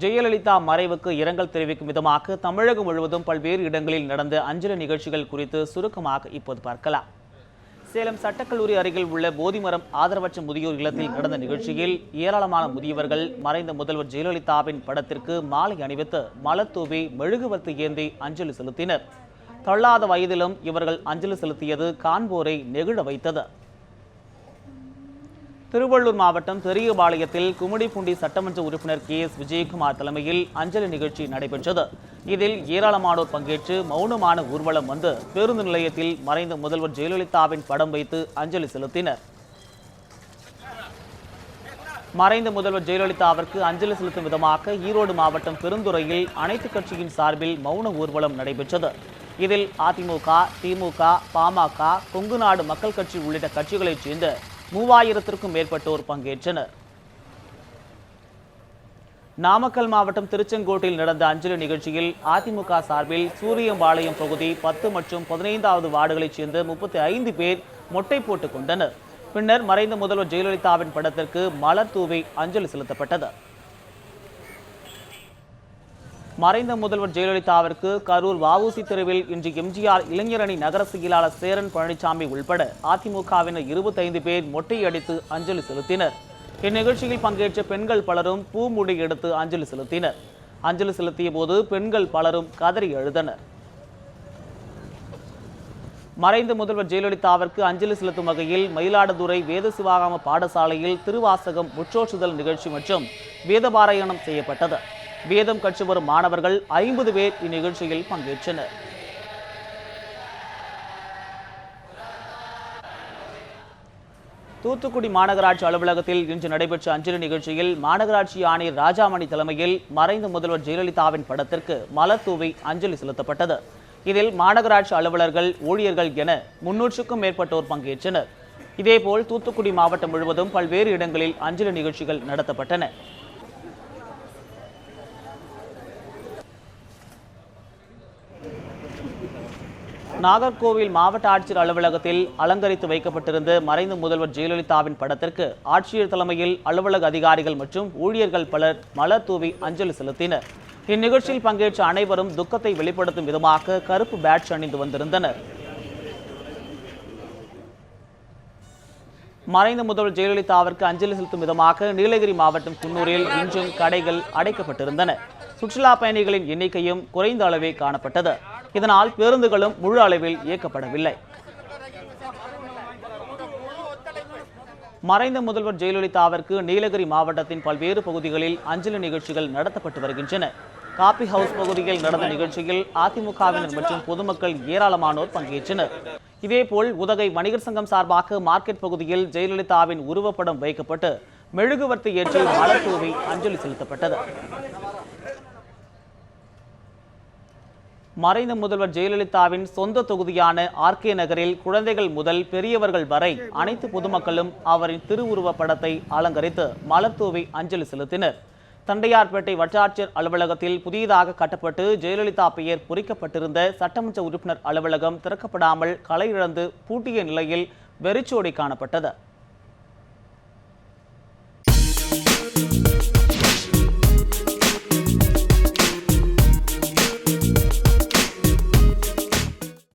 ஜெயலலிதா மறைவுக்கு இரங்கல் தெரிவிக்கும் விதமாக தமிழகம் முழுவதும் பல்வேறு இடங்களில் நடந்த அஞ்சலி நிகழ்ச்சிகள் குறித்து சுருக்கமாக இப்போது பார்க்கலாம். சேலம் சட்டக்கல்லூரி அருகில் உள்ள போதிமரம் ஆதரவற்ற முதியோர் இல்லத்தில் நடந்த நிகழ்ச்சியில் ஏராளமான முதியவர்கள் மறைந்த முதல்வர் ஜெயலலிதாவின் படத்திற்கு மாலை அணிவித்து மலர் தூவி மெழுகுவர்த்தி ஏந்தி அஞ்சலி செலுத்தினர். தள்ளாத வயதிலும் இவர்கள் அஞ்சலி செலுத்தியது காண்போரை நெகிழ வைத்தது. திருவள்ளூர் மாவட்டம் பெரியபாளையத்தில் கும்மிடிப்பூண்டி சட்டமன்ற உறுப்பினர் KS விஜயகுமார் தலைமையில் அஞ்சலி நிகழ்ச்சி நடைபெற்றது. இதில் ஏராளமானோர் பங்கேற்று மௌனமான ஊர்வலம் வந்து பேருந்து நிலையத்தில் மறைந்த முதல்வர் ஜெயலலிதாவின் படம் வைத்து அஞ்சலி செலுத்தினர். மறைந்த முதல்வர் ஜெயலலிதாவிற்கு அஞ்சலி செலுத்தும் விதமாக ஈரோடு மாவட்டம் பெருந்துறையில் அனைத்து கட்சியின் சார்பில் மௌன ஊர்வலம் நடைபெற்றது. இதில் அதிமுக, திமுக, பாமக, கொங்குநாடு மக்கள் கட்சி உள்ளிட்ட கட்சிகளைச் சேர்ந்த 3000க்கும் மேற்பட்டோர் பங்கேற்றனர். நாமக்கல் மாவட்டம் திருச்செங்கோட்டில் நடந்த அஞ்சலி நிகழ்ச்சியில் அதிமுக சார்பில் சூரியம்பாளையம் பகுதி 10 மற்றும் 15வது வார்டுகளைச் சேர்ந்த 35 பேர் மொட்டை போட்டுக் கொண்டனர். பின்னர் மறைந்த முதல்வர் ஜெயலலிதாவின் படத்திற்கு மலர் தூவி அஞ்சலி செலுத்தப்பட்டது. மறைந்த முதல்வர் ஜெயலலிதாவிற்கு கரூர் வஉசி தெருவில் இன்று எம்ஜிஆர் இளைஞரணி நகர செயலாளர் சேரன் பழனிசாமி உள்பட அதிமுகவினர் 25 பேர் மொட்டையடித்து அஞ்சலி செலுத்தினர். இந்நிகழ்ச்சியில் பங்கேற்ற பெண்கள் பலரும் பூமுடி எடுத்து அஞ்சலி செலுத்தினர். அஞ்சலி செலுத்திய போது பெண்கள் பலரும் கதறி அழுதனர். மறைந்த முதல்வர் ஜெயலலிதாவிற்கு அஞ்சலி செலுத்தும் வகையில் மயிலாடுதுறை வேத சிவாகம பாடசாலையில் திருவாசகம் முற்றோற்றுதல் நிகழ்ச்சி மற்றும் வேதபாராயணம் செய்யப்பட்டது. வேதம் கற்று வரும் மாணவர்கள் 50 பேர் இந்நிகழ்ச்சியில் பங்கேற்றனர். தூத்துக்குடி மாநகராட்சி அலுவலகத்தில் இன்று நடைபெற்ற அஞ்சலி நிகழ்ச்சியில் மாநகராட்சி ஆணையர் ராஜாமணி தலைமையில் மறைந்த முதல்வர் ஜெயலலிதாவின் படத்திற்கு மலர் தூவி அஞ்சலி செலுத்தப்பட்டது. இதில் மாநகராட்சி அலுவலர்கள், ஊழியர்கள் என 300க்கும் மேற்பட்டோர் பங்கேற்றனர். இதேபோல் தூத்துக்குடி மாவட்டம் முழுவதும் பல்வேறு இடங்களில் அஞ்சலி நிகழ்ச்சிகள் நடத்தப்பட்டன. நாகர்கோவில் மாவட்ட ஆட்சியர் அலுவலகத்தில் அலங்கரித்து வைக்கப்பட்டிருந்த மறைந்த முதல்வர் ஜெயலலிதாவின் படத்திற்கு ஆட்சியர் தலைமையில் அலுவலக அதிகாரிகள் மற்றும் ஊழியர்கள் பலர் மலர் தூவி அஞ்சலி செலுத்தினர். இந்நிகழ்ச்சியில் பங்கேற்ற அனைவரும் துக்கத்தை வெளிப்படுத்தும் விதமாக கருப்பு பேட்ஜ் அணிந்து வந்திருந்தனர். மறைந்த முதல்வர் ஜெயலலிதாவிற்கு அஞ்சலி செலுத்தும் விதமாக நீலகிரி மாவட்டம் குன்னூரில் இன்றும் கடைகள் அடைக்கப்பட்டிருந்தன. சுற்றுலா பயணிகளின் எண்ணிக்கையும் குறைந்த அளவே காணப்பட்டது. இதனால் பேருந்துகளும் முழு அளவில் இயக்கப்படவில்லை. மறைந்த முதல்வர் ஜெயலலிதாவிற்கு நீலகிரி மாவட்டத்தின் பல்வேறு பகுதிகளில் அஞ்சலி நிகழ்ச்சிகள் நடத்தப்பட்டு வருகின்றன. காபி ஹவுஸ் பகுதியில் நடந்த நிகழ்ச்சியில் அதிமுகவினர் மற்றும் பொதுமக்கள் ஏராளமானோர் பங்கேற்றனர். இதேபோல் உதகை வணிகர் சங்கம் சார்பாக மார்க்கெட் பகுதியில் ஜெயலலிதாவின் உருவப்படம் வைக்கப்பட்டு மெழுகுவர்த்தி ஏற்றி மலர் தூவி அஞ்சலி செலுத்தப்பட்டது. மறைந்த முதல்வர் ஜெயலலிதாவின் சொந்த தொகுதியான RK நகரில் குழந்தைகள் முதல் பெரியவர்கள் வரை அனைத்து பொதுமக்களும் அவரின் திருவுருவ படத்தை அலங்கரித்து மலர் தூவி அஞ்சலி செலுத்தினர். தண்டையார்பேட்டை வட்டாட்சியர் அலுவலகத்தில் புதியதாக கட்டப்பட்டு ஜெயலலிதா பெயர் பொறிக்கப்பட்டிருந்த சட்டமன்ற உறுப்பினர் அலுவலகம் திறக்கப்படாமல் களை இழந்து பூட்டிய நிலையில் வெறிச்சோடி காணப்பட்டது.